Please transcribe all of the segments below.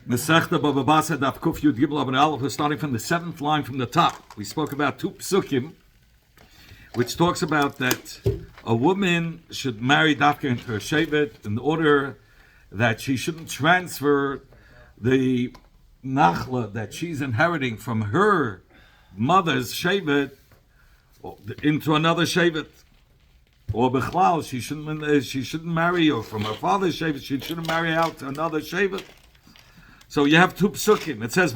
Masechta Bava basra daf kuf yud gimel amud aleph. We're starting from the 7th line from the top. We spoke about 2 psukim, which talks about that a woman should marry dafka into her shevet in order that she shouldn't transfer the nachla that she's inheriting from her mother's shevet into another shevet. Or bechlal, she shouldn't marry, or from her father's shevet, she shouldn't marry out to another shevet. So you have 2 psukim. It says,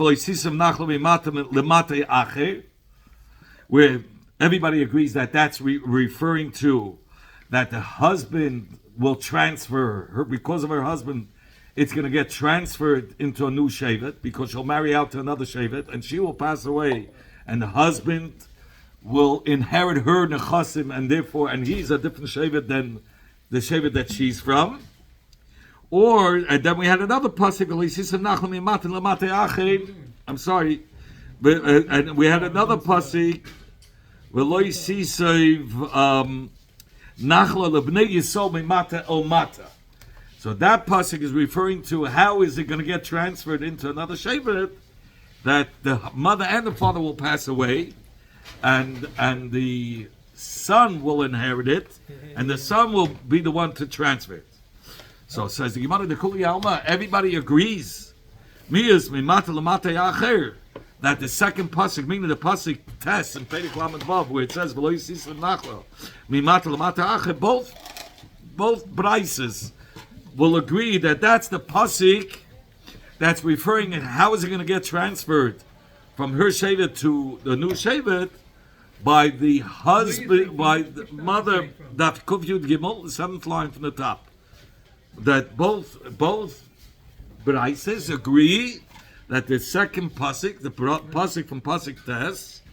where everybody agrees that that's referring to that the husband will transfer her, because of her husband, it's going to get transferred into a new shevet, because she'll marry out to another shevet, and she will pass away, and the husband will inherit her nechasim, and he's a different shevet than the shevet that she's from. And then we had another pasuk. I'm sorry, and we had another pasuk. So that pasuk is referring to how is it going to get transferred into another shevet, that the mother and the father will pass away, and the son will inherit it, and the son will be the one to transfer it. So it says the Gemara the Kuli Alma, everybody agrees. That the second pasuk, meaning the pasuk test in Perek Lamed Vav, where it says both brises will agree that that's the pasuk that's referring to how is it going to get transferred from her shevet to the new shevet by the husband, by the mother. That Kuf Yud Gimel, the 7th line from the top. That both brises agree that the second pasuk, the pasuk from pasuk tes,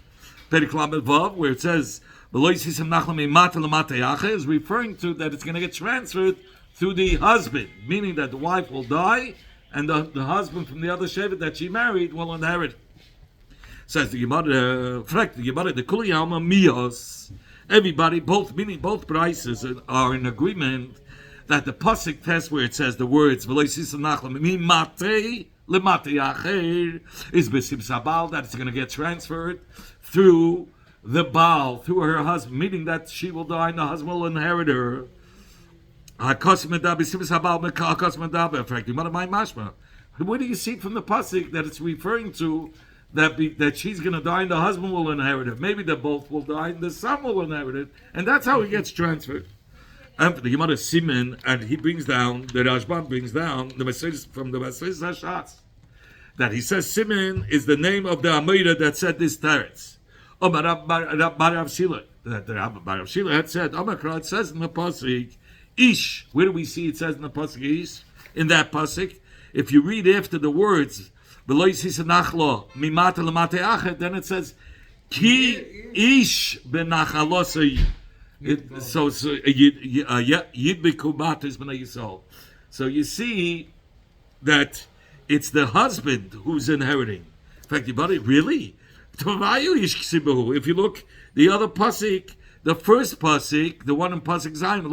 Perek Lamed Vav, where it says is referring to that it's going to get transferred through the husband, meaning that the wife will die and the husband from the other shevet that she married will inherit. Says the Gemara, the Kuli Alma Mios. Everybody, both brises are in agreement that the pasuk test where it says the words is b'sim sabal, that it's going to get transferred through the baal, through her husband, meaning that she will die and the husband will inherit her. Where do you see from the pasuk that it's referring to that she's going to die and the husband will inherit her? Maybe they both will die and the son will inherit it, and that's how it gets transferred. And for the Gemara Simen, and he brings down, the Rashban brings down the message from the Masechta Hashatz, that he says Simen is the name of the Amira that said this teretz. Barav Shila, that the Barav Shila had said, it says in the pasuk, Ish. Where do we see it says in the pasuk Ish? In that pasuk, if you read after the words, then it says, Ki Ish benachalosai. So you see that it's the husband who's inheriting. In fact, really? If you look, the other pasuk, the first pasuk, the one in pasuk Zayin,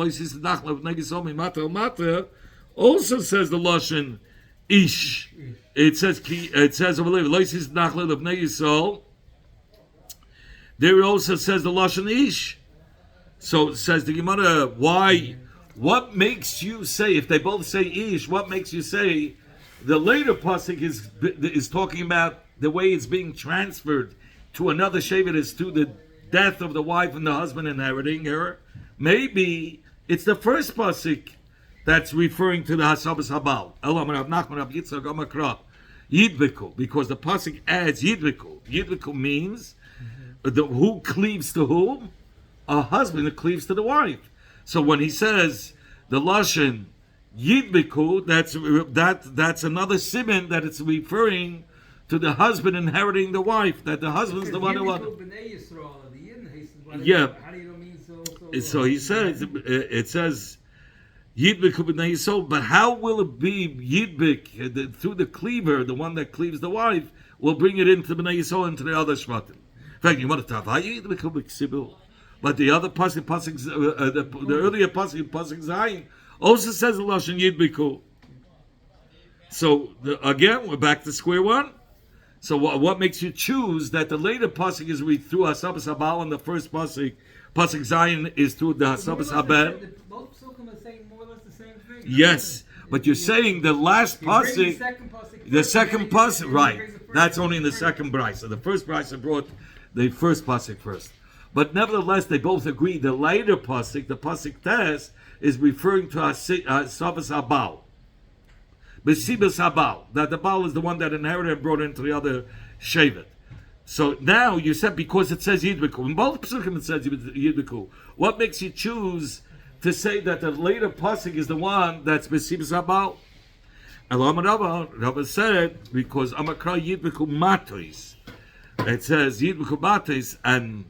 also says the lashon ish. It says there also says the lashon ish. So it says the Gemara, why? What makes you say, if they both say ish, what makes you say the later pasuk is talking about the way it's being transferred to another shevet is through the death of the wife and the husband inheriting her? Maybe it's the first pasuk that's referring to the hasabas habal. Yidbiku, because the pasuk adds yidbiku. Yidbiku means who cleaves to whom? A husband that cleaves to the wife. So when he says the lashon yidbiku, that's another siman that it's referring to the husband inheriting the wife. That the husband's the one who. Yeah. So he says it says yidbiku b'nei Yisrael, but how will it be yidbik through the cleaver, the one that cleaves the wife, will bring it into b'nei Yisrael, into the other shvatim? In fact, you want to tell yidbiku b'ksibil. But the other pasuk, the earlier pasuk Zayin, also says the lashon yidbiku. So again, we're back to square one. So what makes you choose that the later pasuk is we through Hasabas Habal and the first pasuk Zion is through the Hasabas Habel? Both psukim are saying more or less the same thing. Yes, but you're saying the last pasuk, the second pasuk, right? That's only in the second brisa. The first brisa brought the first pasuk first. But nevertheless, they both agree the later pasuk, the pasuk Tes, is referring to Hasabas Habal. Besibas Habal, that the Baal is the one that inherited and brought into the other Shevet. So now you said because it says Yidbiku, in both Psukim it says Yidbiku. What makes you choose to say that the later pasuk is the one that's Besibas Habal? Elam Rabba said because Amakra Yidbiku Matos. It says Yidbiku Matos, and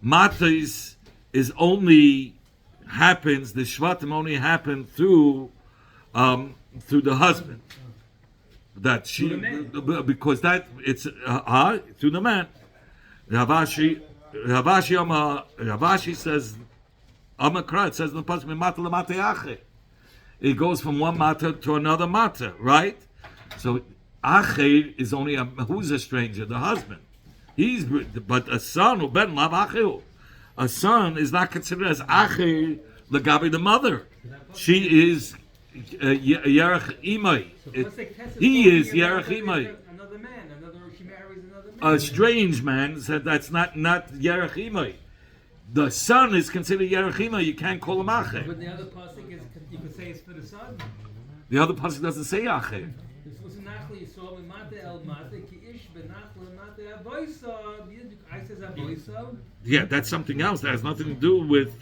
Matos is only happens. The Shvatim only happen through the husband, that she because that it's through the man. Ravashi says Amakra. It says in the pasuk mata lemata ache. It goes from one mata to another mata, right? So ache is only who's a stranger, the husband. But a son ben lav acheu. A son is not considered as ache legabi the mother. She is. Yerach Imai. He is Yerach Imai. Another man, she marries another man. A strange man said that's not Yerach Imai. The son is considered Yerach Imai. You can't call him Ache. But the other pasuk is, you could say it's for the son. The other pasuk doesn't say Ache. Yeah, that's something else. That has nothing to do with.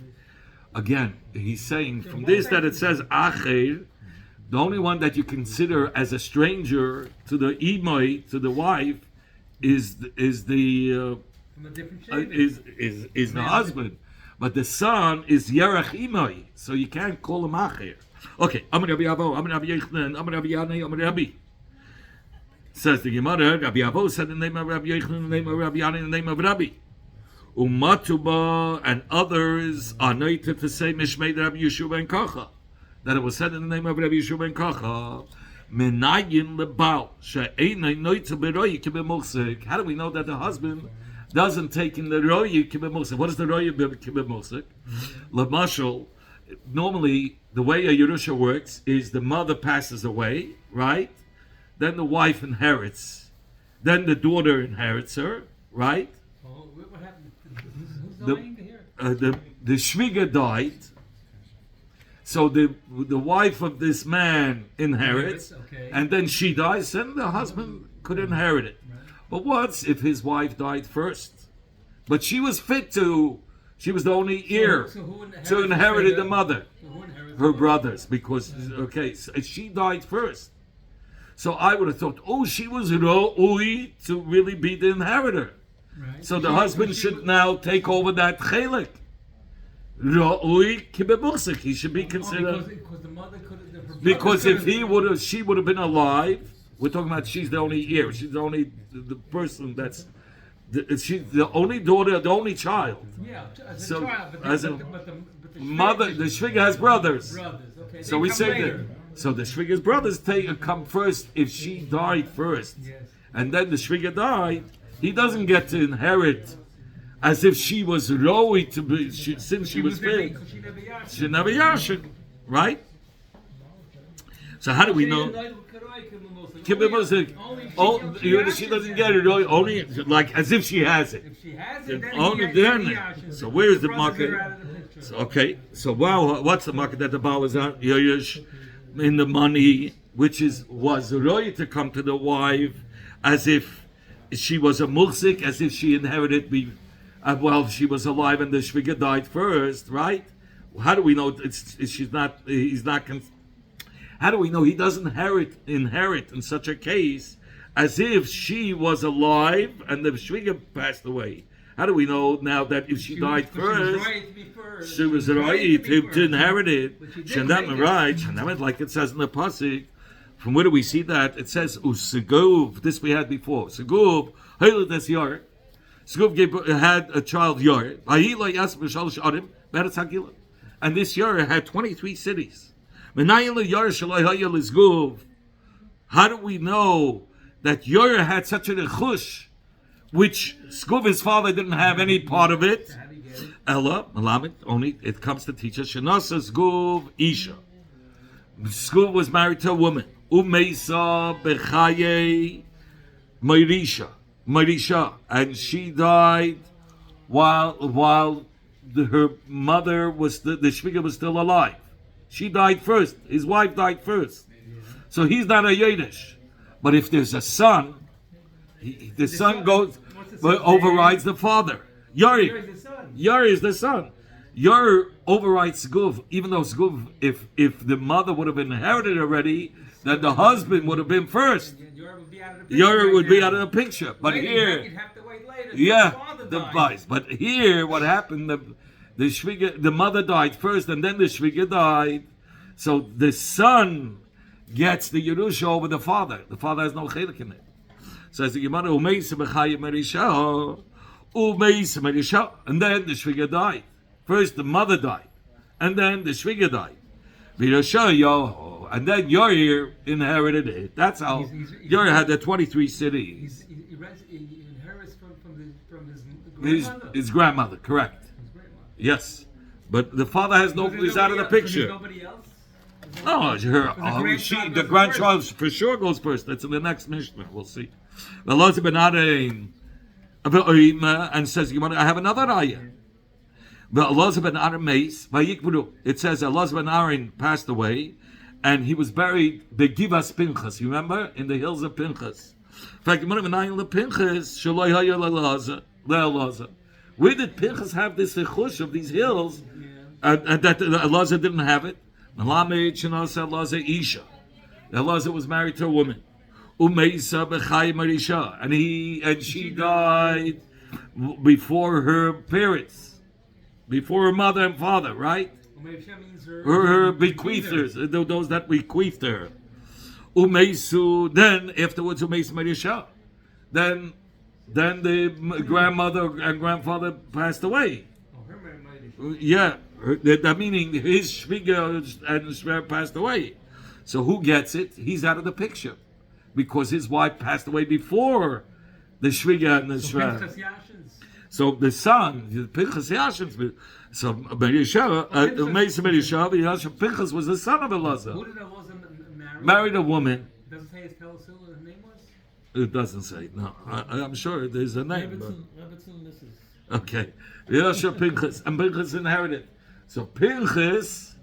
Again, he's saying from this that it says Acher, the only one that you consider as a stranger to the imai, to the wife, is the from a different is the husband, but the son is Yerach imai, so you can't call him Acher. Okay, Amar Rabbi Avo, Amar Rabbi Yochanan, Amar Rabbi Yanai, Amar Rabbi. Says the Gemara, Rabbi Avo said the name of Rabbi Yochanan, the name of Rabbi Yanai, the name of Rabbi. Umatuba and others are noted to say Mishmei Rabbi Yeshua ben Kacha, that it was said in the name of Rabbi Yeshua ben Kacha, Menayin lebal she'einay noita beroyi kibemusik. How do we know that the husband doesn't take in the royi kibemusik? What is the royi kibemusik? Lamashal, normally the way a Yerusha works is the mother passes away, right? Then the wife inherits, then the daughter inherits her, right? What happened? The Shviga died, so the wife of this man inherits, okay. And then she dies, and the husband could inherit it. Right. But what's if his wife died first? But she was she was the only heir to inherit the mother, her brothers, because so she died first. So I would have thought, she was ro'ui to really be the inheritor. Right. So the husband should now take over that chelik. Ro'ui kibemusik. He should be considered. Because the mother could have. Because if she would have been alive. We're talking about she's the only heir. She's the only the person that's. She's the only daughter, the only child. Yeah, as so, a child. But the mother, the Shviga has brothers. Okay. So we say that. So the Shviga's brothers come first if she died first, yes. And then the Shviga died. He doesn't get to inherit as if she was roi to be since she was big. She never yashin, right? So how do we know? She doesn't get it only like as if she has it. If she has it, then only then. So where is the market? So what's the market that the Baal is on? In the money, which was roi to come to the wife as if she was a muhsik, as if she inherited while she was alive and the Shviga died first, right? How do we know he's not? How do we know he doesn't inherit in such a case as if she was alive and the Shviga passed away? How do we know now that if she died first, she was right to inherit it? Shandamet, right? Shandamet, like it says in the pasuk. From where do we see that? It says Usegov. This we had before. Segov, Hayladas Yar. Segov had a child Yar. And this Yar had 23 cities. How do we know that Yer had such a rechush, which Skuv, his father, didn't have any part of it? How do you get it? Ella, Malamed, only it comes to teach us. Shenasa Skuv Isha. Skuv was married to a woman. Umeisa Bechaye Mairisha, and she died while her mother was the Shviga was still alive. She died first. His wife died first. So he's not a Yiddish. But if there's a son, the son goes, overrides the father. Yari. Yari is the son. Yari overrides Sguv, even though Sguv, if the mother would have inherited already, then the husband would have been first. Yari would be out of the picture. But here, you'd have to wait later. yeah, The the vice. But here, what happened? The Shviga, the mother died first, and then the Shviga died. So the son gets the Yerusha over the father. The father has no chelik in it. So as the Gemara, Umeisa b'chaya merisha, Umeisa merisha, and then the Shviga died. First the mother died, and then the Shviga died. V'yosha yo, and then Yoir inherited it. That's how Yoir had the 23 cities. He inherits from his grandmother. His grandmother, correct? His grandmother. Yes, but the father has no. Is out of the picture. Nobody else? No, the grandchild for sure goes first. That's in the next Mishnah. We'll see. And says, I have another ayah. It says Allah ben Aaron passed away, and he was buried the Givas Pinchas. You remember in the hills of Pinchas. In fact, where did Pinchas have this chush of these hills, and that Elazar didn't have it? Elazar was married to a woman. And she died before her parents, before her mother and father, right? Her bequeathers, those that bequeathed her. Then afterwards, then the grandmother and grandfather passed away. Yeah, that meaning his Shviga and Shver passed away. So who gets it? He's out of the picture. Because his wife passed away before the Shviga and the Shver. So the son, the Pinchas Yashins, so Pinchas was the son of Elazar. Who did Elazar marry? Married a woman. Does it say his Pelasu what his name was? It doesn't say. No, I'm sure there's a name. But... This is. Okay. Yasha Pinchas. And Pinchas inherited. So Pinchas,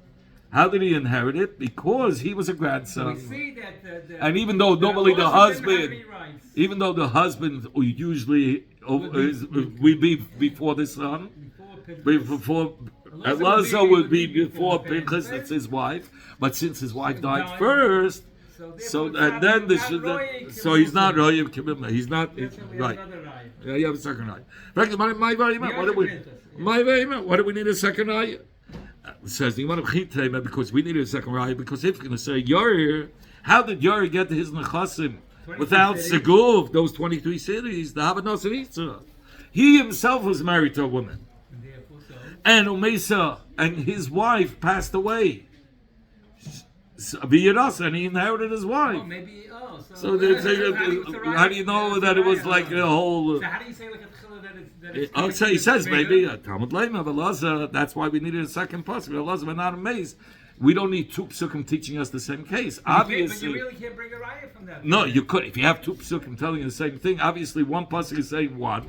how did he inherit it? Because he was a grandson. We see that and even though normally the husband, even though the husband usually will be before the son, before Elazar would be before Pinchas, that's his wife. But since his wife died first, so and then so he's not Royev Kibim. He's not right. Yeah, you have a second eye. What do we need a second eye? It says because we need a second eye. Because if you're going to say Yorir, how did Yorir get to his nechasim without Seguv? Those 23 cities, the Habanos. He himself was married to a woman, and Umesa and his wife passed away. And he inherited his wife. So how do you know that it was like a whole? So how do you say like a tchila that it's I'll say he says maybe Talmud Lema of Elazar. That's why we needed a second pasuk. Elazar but not amazed. We don't need two psukim teaching us the same case. Obviously, but you really can't bring a raya from that. No, you could if you have two psukim telling you the same thing. Obviously, one pasuk is saying one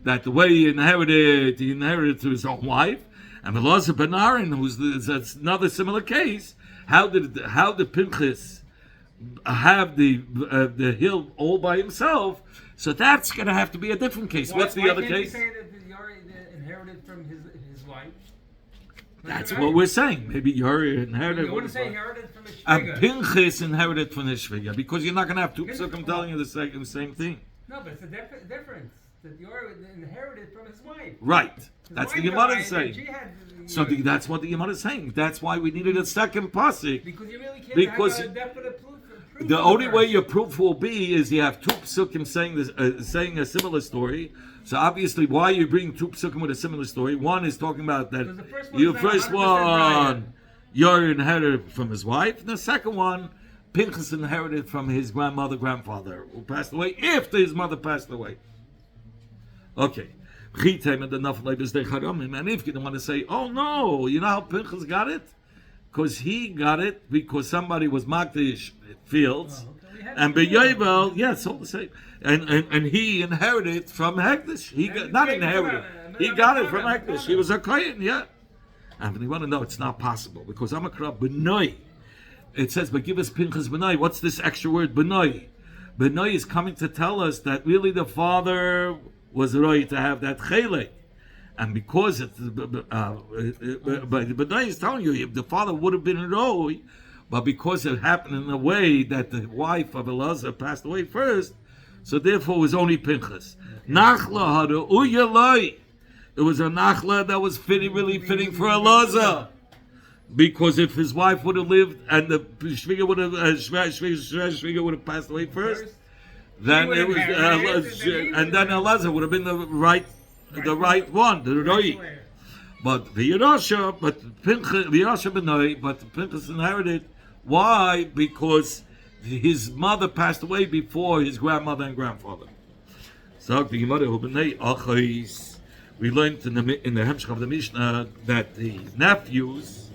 that the way he inherited to his own wife, and Elazar ben Aaron, that's another similar case. How did Pinchas have the hill all by himself? So that's going to have to be a different case. What's the other case? Why can't you say that Yari inherited from his wife? That's what we're saying. Maybe Yari inherited. You wouldn't say inherited from his shviga. And Pinchas inherited from his shviga because you're not going to have two psukim telling you the same thing. No, but it's a difference. That Yari inherited from his wife. Right. That's the Gemara saying. So that's what the Gemara is saying. That's why we needed a second pasuk. Because you really can't have a definite proof. The only way your proof will be is you have two psukim saying a similar story. So obviously, why you bring two psukim with a similar story? One is talking about that the first one, you're inherited from his wife, and the second one, Pinchas inherited from his grandfather, who passed away after his mother passed away. Okay. And if you don't want to say, oh no, you know how Pinchas got it? Because he got it because somebody was Magdish fields. And B'Yovel, yes, all the same. And he inherited from Hekdesh. He got, not inherited. He got it from Hekdesh. He was a Kohen, yeah. And when you want to know, it's not possible. Because I'm a Krab B'nai. It says, but give us Pinchas B'nai. What's this extra word, B'nai? B'nai is coming to tell us that really the father was right to have that Chelek. And because it's, but B'nai is telling you, if the father would have been Roy, but because it happened in a way that the wife of Elazar passed away first, so therefore it was only Pinchas. Nachla had a uyalai. It was a nachla that was really fitting for Elazar. Because if his wife would have lived and the Shviga would have passed away first, then it was and then Elazar would have been the right one, the Roi. But the Yerusha, but Pinchas inherited. Why? Because his mother passed away before his grandmother and grandfather. So the Gemara we learned in the Hemshech of the Mishnah that the nephews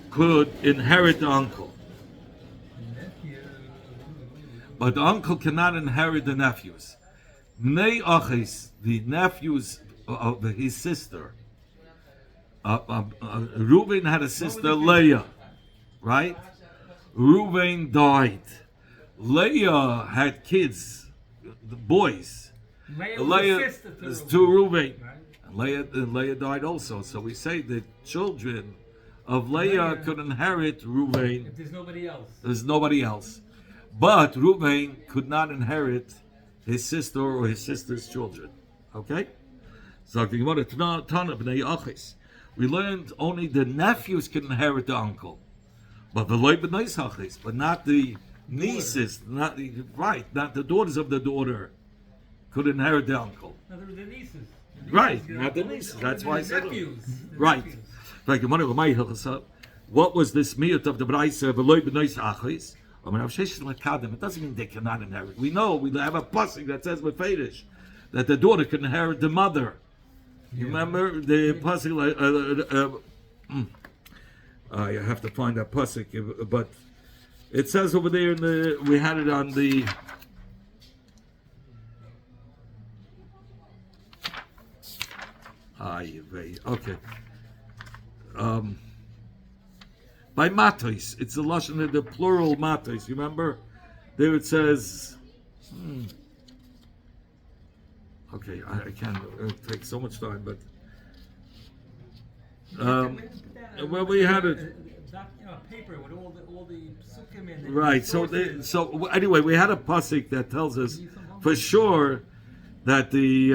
could inherit the uncle. But the uncle cannot inherit the nephews. The nephews of his sister. Reuven had a sister, Leah, right? Reuven died. Leah had kids, the boys. Leah is to Reuven. And Leah died also. So we say the children of Leah could inherit Reuven. If there's nobody else. There's nobody else. But Reuven could not inherit his sister or his sister's children. Okay? So we learned only the nephews can inherit the uncle. But not the nieces, not the daughters of the daughter could inherit the uncle. No, the nieces. Right, not the nieces. That's why I said nephews. Right. What was this miyut of the Braisa of Eloi b'nois achis? It doesn't mean they cannot inherit. We know we have a pasuk that says with Fedish that the daughter can inherit the mother. You remember the pasuk? You have to find that pasuk, but it says over there in the. We had it on the. Okay. By matos, it's the lashon of the plural matos. You remember? There it says. Okay, I can't. It takes so much time, but. Well, we had it. Paper with all the psukim in it. Right. So anyway, we had a pasuk that tells us for sure that the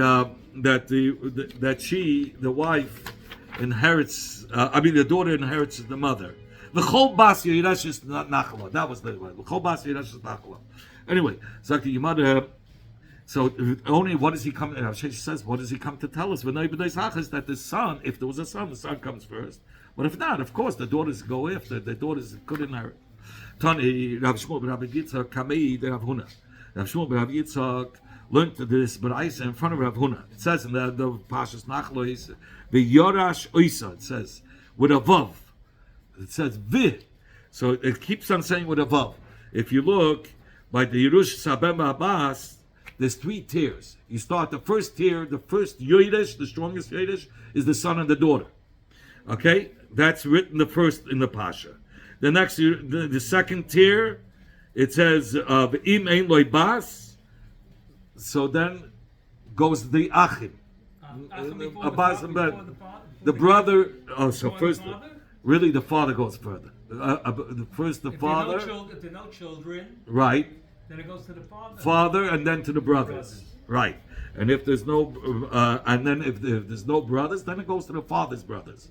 wife inherits. The daughter inherits the mother. The whole bas yirash is not nachla. That was the word. The whole bas yirash is nachla. Anyway, so only what does he come? She says, what does he come to tell us? That the son, if there was a son, the son comes first. But if not, of course, the daughters go after. The daughters could inherit. Tani Rav Shmuel ben Rav Yitzchak Kamei de Rav Huna. Rav Shmuel ben Rav Yitzchak learned this Baraisa in front of Rav Huna. It says in the Pashas Nachlois, the Yorash Oisa. It says with a vav. It says vi. So it keeps on saying with a vav. If you look by the Yerush Sabem Abbas, there's 3 tiers. You start the first tier, the first Yodesh, the strongest Yodesh, is the son and the daughter. Okay? That's written the first in the Pasha. The next, the second tier, it says, Im Ein Loi Bas. So then goes the Achim. The brother, so first, really the father goes further. First the father. If there are no children. Right. Then it goes to the father. Father, and then to the brothers. Right. And if there's no, and then if there's no brothers, then it goes to the father's brothers.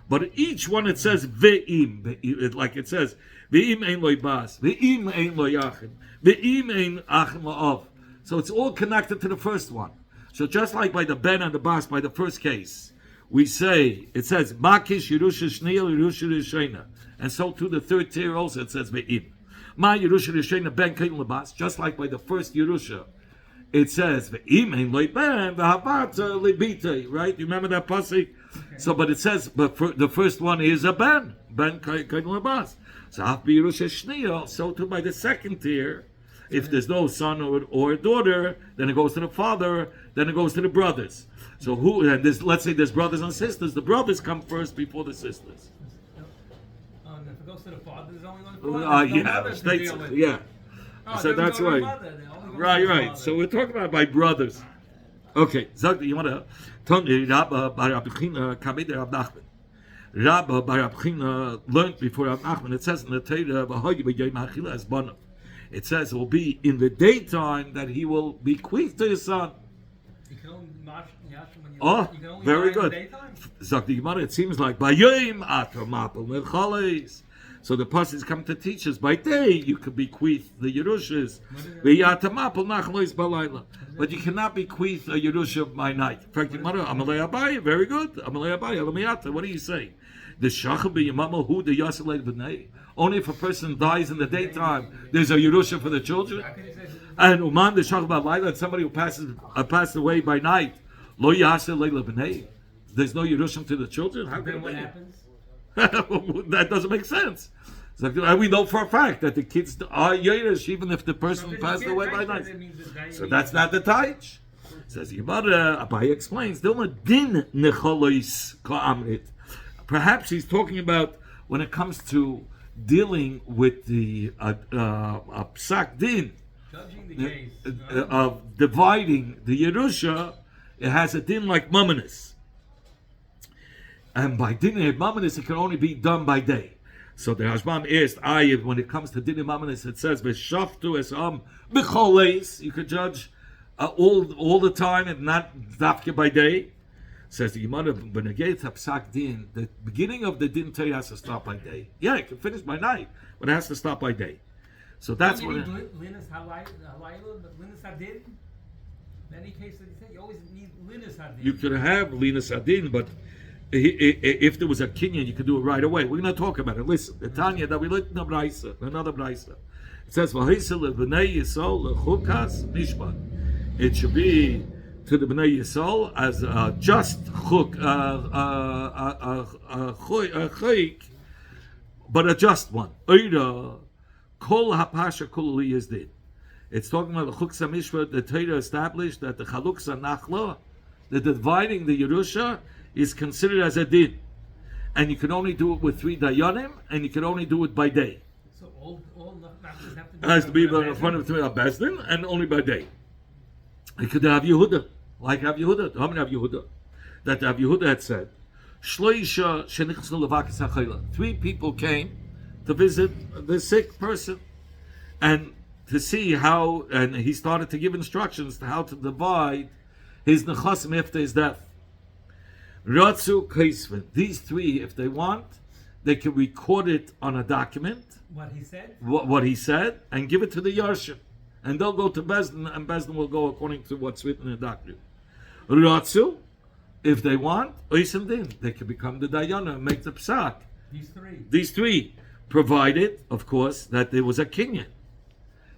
But each one it says ve'im, like it says ve'im ein loy bas, ve'im ein loy achim, ve'im ein achim la'ov. So it's all connected to the first one. So just like by the ben and the bas, by the first case, we say it says makish yerusha shniyel yerusha rishena, and so to the third tier also it says ve'im. Ma Yerusha Rishena Ben Kain Labas, just like by the first Yerusha, it says Ve'imein loy ben v'havata libite. Right? You remember that pasuk? So, but it says, but the first one is a Ben Kain Labas. So Haf Yerusha Shniya. So too by the second tier, if there's no son or daughter, then it goes to the father. Then it goes to the brothers. So who? And let's say there's brothers and sisters. The brothers come first before the sisters. And if it goes to the father, there's only one father. Yeah, states, yeah. So that's right. Right. So we're talking about by brothers. Okay, Zag, you want to tell me Rabba Bar Abchina Kabed Rab Nachman. Rabba Bar Abchina learned before Rab Nachman. It says in the Torah, "V'hoyi b'yom ha'achila as banav." It says it will be in the daytime that he will bequeath to his son. You can only Very good. Zag the Gemara. It seems like by yom atam mapel nechales. So the passages come to teach us by day you could bequeath the Yerushas. But you cannot bequeath a Yerusha by night. In fact, Amalei Abaye, very good. Amalei Abaye, what do you say? The Shachab Yamama Hu the Yasalei B'nei. Only if a person dies in the daytime, there's a Yerusha for the children. And Uman the Shachab Alayla, somebody who passed away by night, Lo Yasalei B'nei. There's no Yerusha to the children. How can what happens? That doesn't make sense. And we know for a fact that the kids are Yerush even if the person passed away by night. So that's not the taich. Says Yemara, Abaye explains, din necholois ka'amrit. Perhaps he's talking about when it comes to dealing with the psak din Judging the case, of dividing the Yerusha, it has a din like mumminus. And by dinner mamanis, it can only be done by day. So the Hashbam asked, when it comes to dinner mamanis, it says v'shaftu esam b'choleis. You could judge all the time and not dafke by day. Says the Gemara, b'negei tapsak din. The beginning of the din Torah has to stop by day. Yeah, it can finish by night, but it has to stop by day. So that's what. Linus halayla, but linus hadin. In any case, you always need linus hadin. You could have linus hadin, but if there was a kinyan, you could do it right away. We're going to talk about it. Listen, the Tanya that we looked in the Braisa, another Braisa. It says, "V'hisel b'nei Yisrael lechukas mishpat." It should be to the b'nei Yisrael as a just chuk, chayik, but a just one. Oira kol hapasha kol liyazdin. It's talking about the chuksa mishpat. The Torah established that the chaluksa nachla, the dividing the Yerusha, is considered as a din, and you can only do it with 3 dayanim, and you can only do it by day. So all nachlas have to be. It has to be in front of a bezdin, and only by day. You could have Yehuda, like Rav Yehuda. How many Rav Yehuda? That Rav Yehuda had said, Shloisha shenichsnu levakas hachayla. 3 people came to visit the sick person, and to see how, and he started to give instructions to how to divide his nechasim after his death. Ratzu Kaisvin. These 3, if they want, they can record it on a document. What he said? What he said, and give it to the Yarshim. And they'll go to Bezdin, and Bezdin will go according to what's written in the document. Ratzu, if they want, Oisim Din, they can become the Dayana and make the Psak. These 3. Provided, of course, that there was a Kinyan.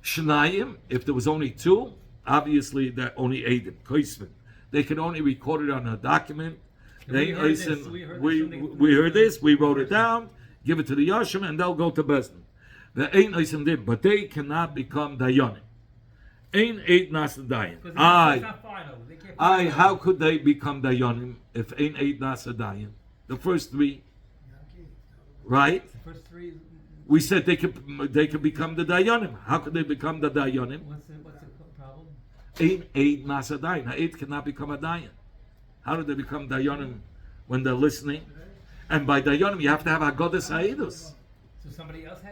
Shnayim, if there was only 2, obviously they're only Eidim, Kaisvin. They can only record it on a document. We heard this, we wrote it down, give it to the Yashim, and they'll go to Bezdin. But they cannot become Dayanim. Ain Eid Nas Dayan. How could they become Dayanim if Ain Eid Nas Dayan? The first 3, right? The first 3. We said they could become the Dayanim. How could they become the Dayanim? What's the problem? Ain Eid Nas Dayan. Now, Eid cannot become a Dayan. How do they become Dayanim when they're listening? And by Dayanim, you have to have Haggadah Ha'edus. So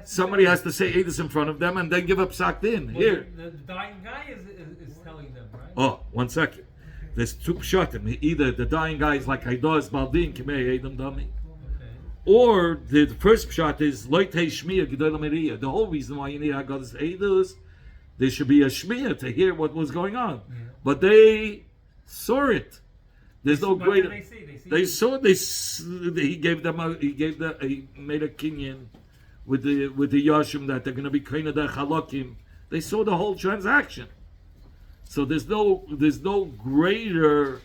somebody has to say Edus in front of them and then give up Psak Din. Here. The dying guy is telling them, right? Oh, 1 second. There's 2 pshatim. Either the dying guy is like Haidah Baldin, Kimei Edom Dami. Or the first pshat is Loitei Shmiya Gedolah Meriya. The whole reason why you need Haggadah Ha'edus, there should be a Shmiya to hear what was going on. Yeah. But they saw it. There's no greater. They saw. He made a kinyan with the Yashim that they're going to be Kaina der Chalakim. They saw the whole transaction. So there's no greater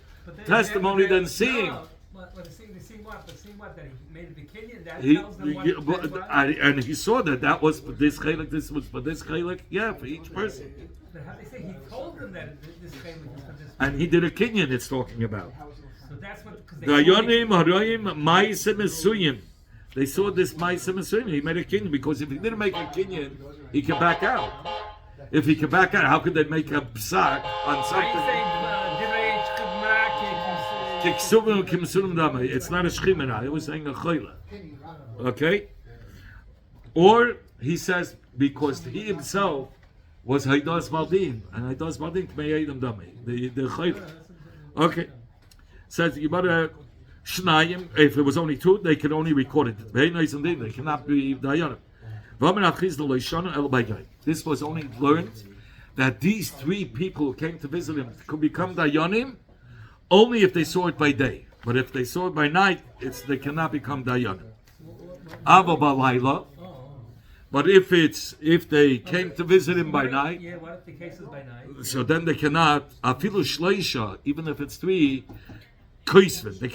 testimony than seeing. No, but seeing what? But seeing what? That he made the Kenyan. That He, tells them what. and he saw that was for this chalik, this was for this chalik, yeah, for each person. But how they say he told them that this Kenyan is for this. And he did a kinyan. It's talking about. So that's what. Because Dayanim harayim ma'aseh mesuyim. They saw this ma'aseh mesuyim. He made a kinyan because if he didn't make a kinyan, he could back out. If he could back out, how could they make a psak on something? It's not a shchimena. It was saying a choila. Okay? Or he says because he himself was Haidas Baldin, and Haidas Baldin Kmei Edom Dami, the choila. Okay. Says you better Shnayim. If it was only two, they could only record it. They cannot be dayanim. This was only learned that these three people who came to visit him could become dayanim only if they saw it by day. But if they saw it by night, they cannot become dayanim. Ava balayla. But if they came to visit him by night, yeah, what if the case is by night? so then they cannot. Afilu shleisha, even if it's three, koisvin. They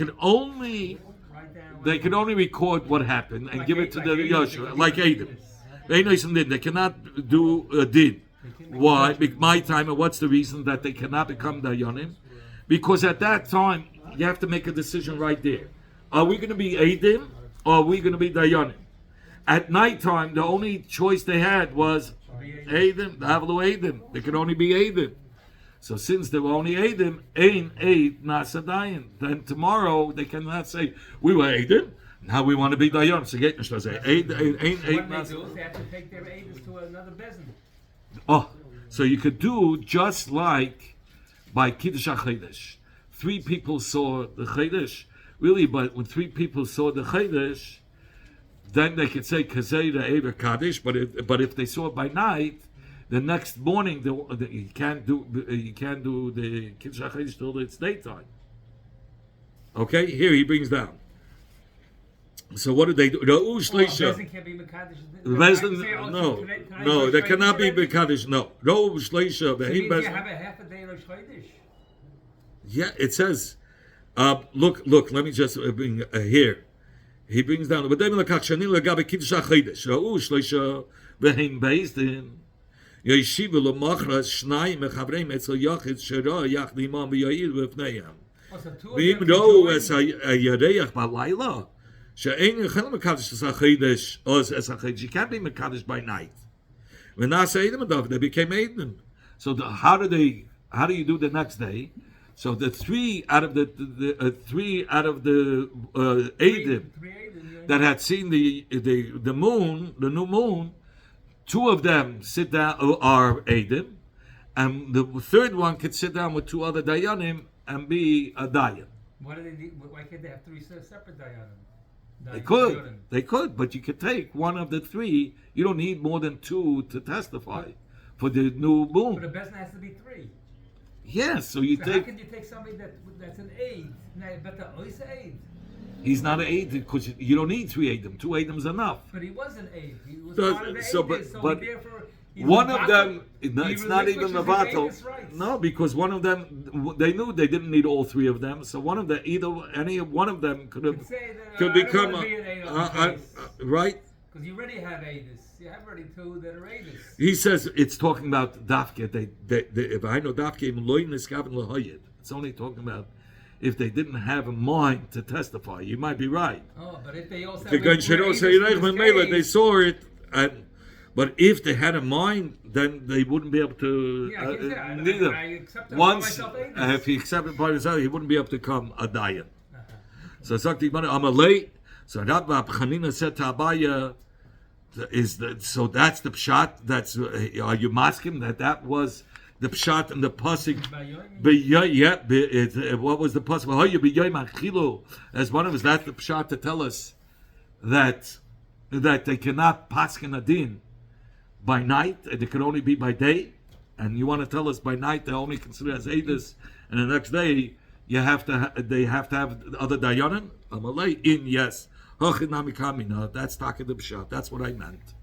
can only record what happened and give it to the Yashua, like Adam. They cannot do a din. Why? My time, and what's the reason that they cannot become Dayanim? Because at that time, you have to make a decision right there. Are we going to be Adam or are we going to be Dayanim? At night time, the only choice they had was Adam, the Havlu Adam. They could only be Adam. So since they were only Adam, Ein Eid Nasa Dayan. Then tomorrow they cannot say, we were Adam, now we want to be Dayan. So get say What they do is they have to take their Aiders to another bezin. Oh, so you could do just like by Kiddush HaChedesh. Three people saw the Chedesh, really, but when three people saw the Chedesh, then they could say Kazei Ever Kaddish, but if they saw it by night, the next morning you can't do the Kiddush HaChedesh till it's daytime. Okay, here he brings down. So what did they do? The Bezin can't be Mekadesh. No, they cannot be Mekadesh. No, Shleisha. So you have a half a day Rosh Chodesh. Yeah, it says. Look. Let me just bring here. He brings down. But then Lakachani Lagabe Kiddush HaChedesh. Shleisha v'heim based in. Yeshiva lemachras shnayim mechavreim etzel yachid shera yach imam v'yair v'fneiam. V'im ro es hayareach balayla. She'ein yechel mekadosh es hachidesh oz es hachidesh. You can't be mekadosh by night. When I say them, they became Eden. So how do you do the next day? So the three out of the Eden that had seen the moon, the new moon. Two of them sit down are Adam, and the third one could sit down with two other Dayanim and be a Dayan. Why do they need? Why can't they have three separate Dayanim? They could, but you could take one of the three. You don't need more than two to testify for the new moon. But a bezin has to be three. Yes, so how can you take somebody that's an aid, but the ois aid? He's not an aid because you don't need three Adam. Two Adams enough. But he was an aid. He was part of the but one of them, it's not even the battle. No, because one of them, they knew they didn't need all three of them. So one of them, any one of them could become right. Because you already have Aedis. You have already two that are Aedis. He says it's talking about Dafke. If I know Dafke, it's only talking about if they didn't have a mind to testify. You might be right. Oh, but if they also they saw it, but if they had a mind, then they wouldn't be able to. Neither. Once, if he accepted by himself, he wouldn't be able to become a dayan. So I'm a late. So Rabbi Chanina said to Abaya, so that's the pshat. That's are you masking that was the pshat and the pasuk? What was the pasuk? As one of us, that's the pshat to tell us that they cannot paskin a din by night. It can only be by day. And you want to tell us by night they only consider as edus, and the next day they have to have other dayanim. Amalei in yes. Hochinami kamina. That's taka the b'shat. That's what I meant.